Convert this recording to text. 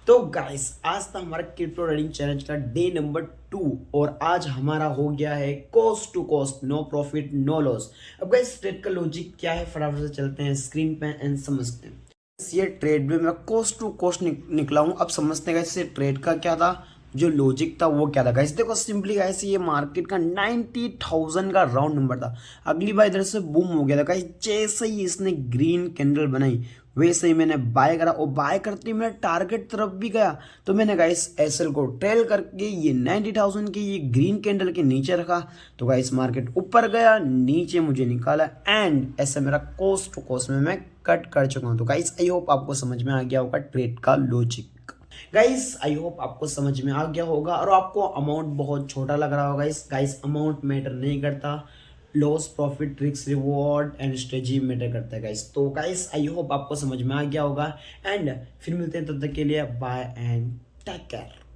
तो गाइस आज था हमारा क्रिप्टो ट्रेडिंग चैलेंज का डे नंबर 2 और आज हमारा हो गया है cost to cost, no profit no loss. अब गाइस ट्रेड का लॉजिक क्या है फटाफट से चलते हैं स्क्रीन पे एंड समझते हैं। ये ट्रेड में मैं कॉस्ट टू कॉस्ट निकला हूँ। अब समझते हैं गाइस ये ट्रेड का क्या था, जो लॉजिक था वो क्या था। गाइस देखो सिंपली गाइस ये मार्केट का 90,000 का राउंड नंबर था। अगली बार इधर से बूम हो गया था गाइस, जैसे ही इसने ग्रीन कैंडल बनाई वैसे ही मैंने बाय करा और बाय करते ही मेरा टारगेट तरफ भी गया। तो मैंने गाइस एसएल को ट्रेल करके ये 90,000 की ये ग्रीन कैंडल के नीचे रखा। तो गाइस मार्केट ऊपर गया, नीचे मुझे निकाला एंड ऐसे मेरा कॉस्ट टू कॉस्ट में मैं कट कर चुका हूँ। तो गाइस आई होप आपको समझ में आ गया होगा ट्रेड का लॉजिक। गाइस आई होप आपको समझ में आ गया होगा और आपको अमाउंट बहुत छोटा लग रहा होगा। गाइस अमाउंट मैटर नहीं करता, loss profit risk reward and strategy matter करता है गाइस। तो गाइस आई होप आपको समझ में आ गया होगा एंड फिर मिलते हैं, तब तक के लिए बाय एंड टेक केयर।